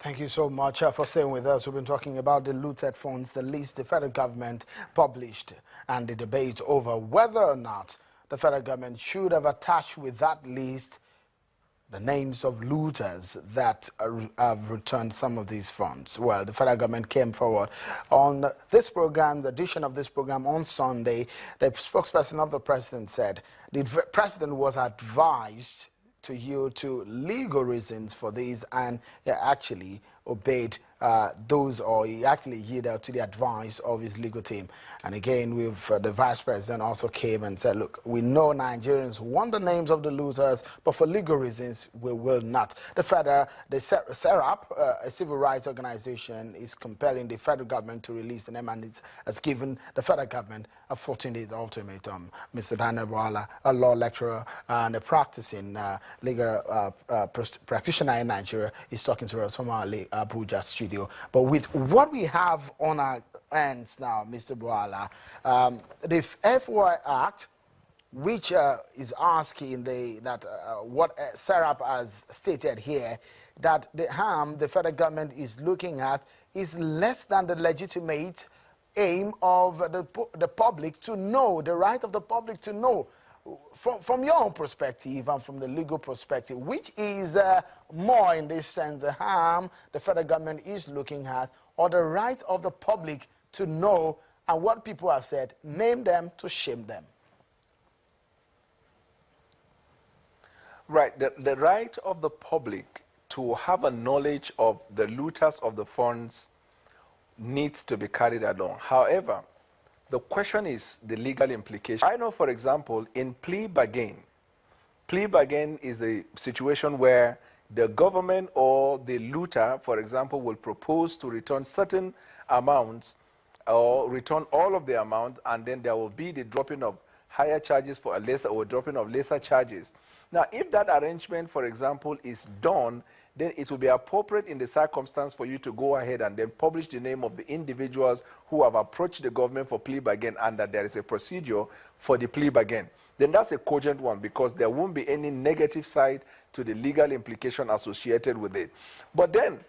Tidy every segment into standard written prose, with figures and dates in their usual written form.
Thank you so much for staying with us. We've been talking about the looted funds, the list the federal government published, and the debate over whether or not the federal government should have attached with that list the names of looters that have returned some of these funds. Well, the federal government came forward on this program, the edition of this program on Sunday. The spokesperson of the president said the president was advised to yield to legal reasons for these, and he actually obeyed those, or he actually yielded to the advice of his legal team. And again, the vice president also came and said, look, we know Nigerians want the names of the looters, but for legal reasons, we will not. The SERAP, a civil rights organization, is compelling the federal government to release the name, and it has given the federal government a 14-day ultimatum. Mr. BWALA, a law lecturer and a practicing legal practitioner in Nigeria, is talking to us from our Abuja studio. But with what we have on our hands now, Mr. BWALA, the FOI Act, which is asking what SERAP has stated here, that the harm the federal government is looking at is less than the legitimate aim of the public to know, the right of the public to know. From your own perspective and from the legal perspective, which is more in this sense the harm the federal government is looking at, or the right of the public to know, and what people have said, name them to shame them? Right, the right of the public to have a knowledge of the looters of the funds needs to be carried along. However, the question is the legal implication. I know, for example, in plea bargain is a situation where the government or the looter, for example, will propose to return certain amounts or return all of the amount, and then there will be the dropping of higher charges for a lesser, or dropping of lesser charges. Now, if that arrangement, for example, is done, then it will be appropriate in the circumstance for you to go ahead and then publish the name of the individuals who have approached the government for plea bargain, and that there is a procedure for the plea bargain. Then that's a cogent one, because there won't be any negative side to the legal implication associated with it. But then,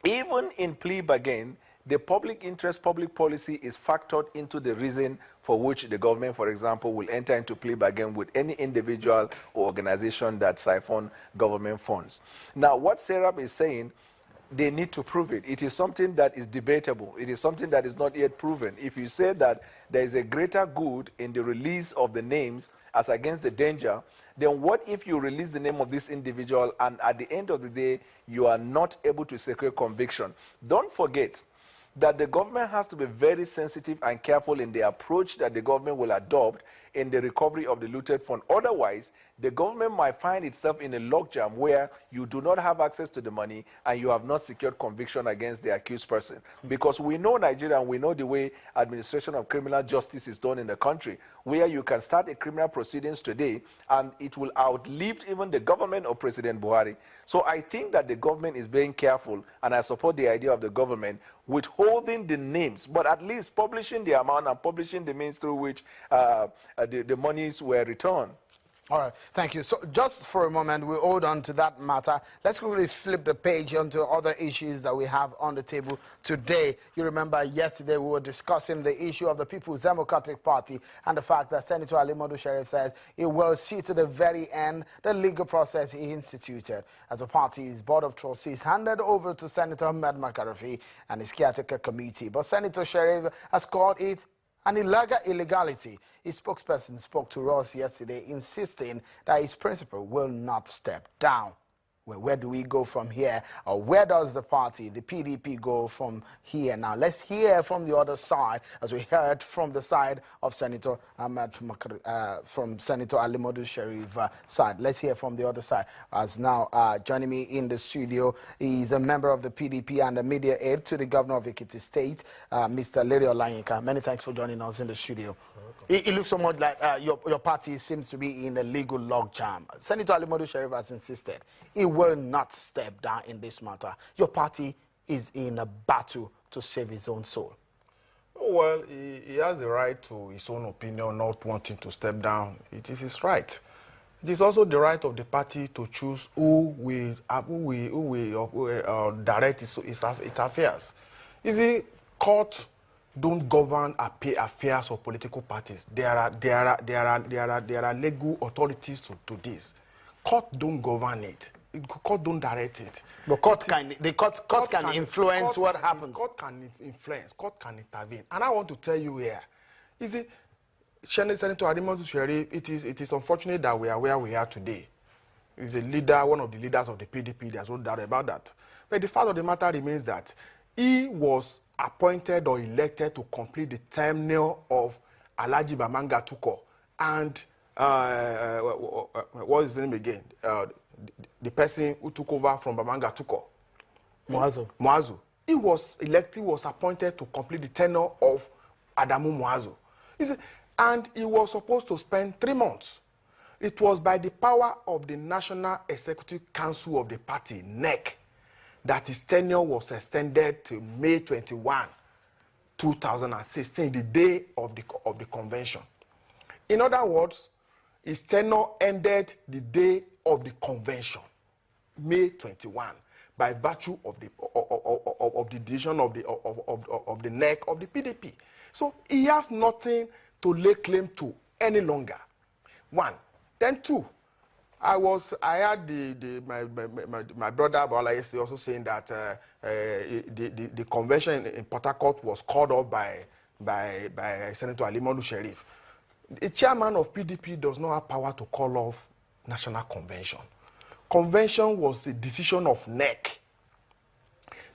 even in plea bargain, the public interest, public policy is factored into the reason for which the government, for example, will enter into plea bargain with any individual or organization that siphon government funds. Now, what SERAP is saying, they need to prove it. It is something that is debatable. It is something that is not yet proven. If you say that there is a greater good in the release of the names as against the danger, then what if you release the name of this individual and at the end of the day, you are not able to secure conviction? Don't forget that the government has to be very sensitive and careful in the approach that the government will adopt in the recovery of the looted fund. Otherwise, the government might find itself in a logjam where you do not have access to the money and you have not secured conviction against the accused person. Because we know Nigeria, and we know the way administration of criminal justice is done in the country, where you can start a criminal proceedings today and it will outlive even the government of President Buhari. So I think that the government is being careful, and I support the idea of the government withholding the names, but at least publishing the amount and publishing the means through which the monies were returned. All right, thank you. So just for a moment, we hold on to that matter. Let's quickly flip the page onto other issues that we have on the table today. You remember yesterday we were discussing the issue of the People's Democratic Party and the fact that Senator Ali Modu Sheriff says he will see to the very end the legal process he instituted as the party's board of trustees handed over to Senator Ahmed Makarafi and his caretaker committee. But Senator Sheriff has called it an illegality. His spokesperson spoke to us yesterday, insisting that his principal will not step down. Well, where do we go from here? Or where does the party, the PDP, go from here? Now, let's hear from the other side, as we heard from the side of Senator Ahmed from Senator Ali Modu Sheriff side. Let's hear from the other side. As now joining me in the studio, he's a member of the PDP and a media aide to the governor of Ekiti State, Mr. LERE OLAYINKA. Many thanks for joining us in the studio. It looks so much like your party seems to be in a legal logjam. Senator Ali Modu Sheriff has insisted he will not step down in this matter. Your party is in a battle to save his own soul. Well, he has the right to his own opinion, not wanting to step down. It is his right. It is also the right of the party to choose who will direct its affairs. You see, court don't govern affairs of political parties. There are legal authorities to this. Court don't govern it. Court don't direct it. But the court can influence what happens. Court can influence. Court can intervene. And I want to tell you here, you see, Senator Ademotu Sherif, it is unfortunate that we are where we are today. He's a leader, one of the leaders of the PDP. There's no doubt about that. But the fact of the matter remains that he was appointed or elected to complete the tenure of Alhaji Bamanga Tukur and what is his name again? The person who took over from Bamanga Tukur. Muazu. He was elected, was appointed to complete the tenure of Adamu Muazu. And he was supposed to spend 3 months. It was by the power of the National Executive Council of the party, NEC, that his tenure was extended to May 21, 2016, the day of the convention. In other words, his tenure ended the day of the convention, May 21, by virtue of the decision of the NEC of the PDP. So he has nothing to lay claim to any longer. One. Then two, I had my brother BWALA yesterday also saying that the convention in Port Harcourt was called off by Senator Ademotu Sherif. The chairman of PDP does not have power to call off national convention. Convention was a decision of NEC.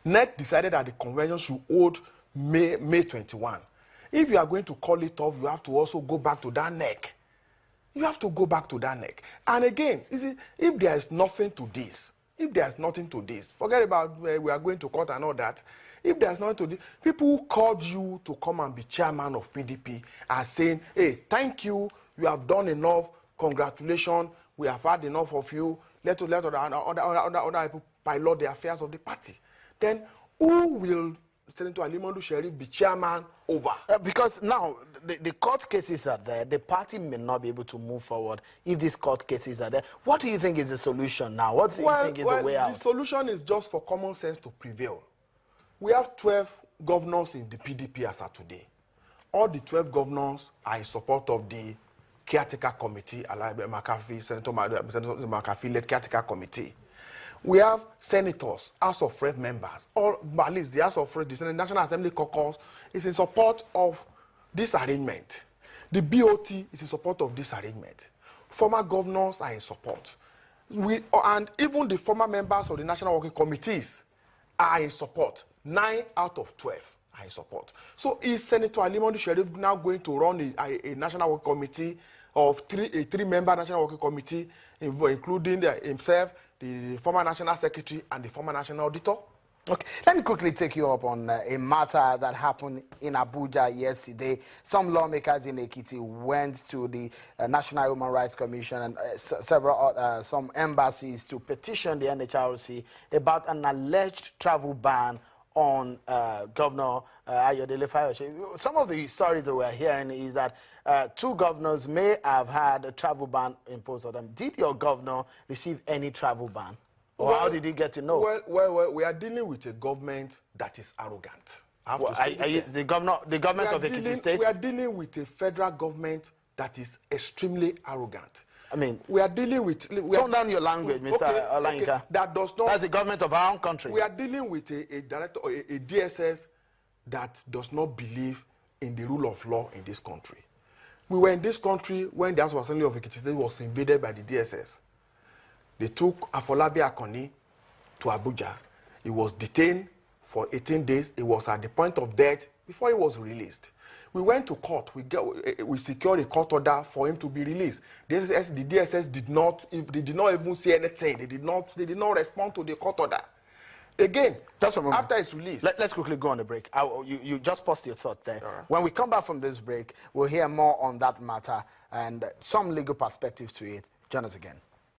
NEC decided that the convention should hold May 21. If you are going to call it off, you have to also go back to that NEC. You have to go back to that NEC. And again, you see, if there is nothing to this, forget about we are going to court and all that. If there's nothing to this, people who called you to come and be chairman of PDP are saying, hey, thank you, you have done enough, congratulations, we have had enough of you, let other people pilot the affairs of the party. Then who will Senator Ademotu Sherif be chairman over? Because now the court cases are there. The party may not be able to move forward if these court cases are there. What do you think is the solution now? What do you think is the way out? The solution is just for common sense to prevail. We have 12 governors in the PDP as of today. All the 12 governors are in support of the caretaker committee, Senator McAfee-led caretaker committee. We have senators, House of Rep members, or at least the House of Rep, the National Assembly caucus is in support of this arrangement. The BOT is in support of this arrangement. Former governors are in support. And even the former members of the National Working Committees are in support. 9 out of 12 are in support. So is Senator Ademotu Sherif now going to run a National Working Committee of a three-member National Working Committee, including himself, the former National Secretary, and the former National Auditor? Okay, let me quickly take you up on a matter that happened in Abuja yesterday. Some lawmakers in Ekiti went to the National Human Rights Commission and some embassies to petition the NHRC about an alleged travel ban on Governor Ayodele Fayose. Some of the stories that we're hearing is that 2 governors may have had a travel ban imposed on them. Did your governor receive any travel ban? Or how did he get to know? Well, we are dealing with a government that is arrogant. The government of Ekiti State? We are dealing with a federal government that is extremely arrogant. I mean, we are dealing with... Tone down your language, Mr. OLAYINKA. Okay, that does not... That's the government of our own country. We are dealing with a director, a DSS that does not believe in the rule of law in this country. We were in this country when the House of Assembly of Ekiti State was invaded by the DSS. They took Afolabi Akoni to Abuja. He was detained for 18 days. He was at the point of death before he was released. We went to court. We secured a court order for him to be released. The DSS did not even say anything. They did not respond to the court order. Again, after his release. Let's quickly go on a break. You just paused your thought there. Right. When we come back from this break, we'll hear more on that matter and some legal perspectives to it. Join us again.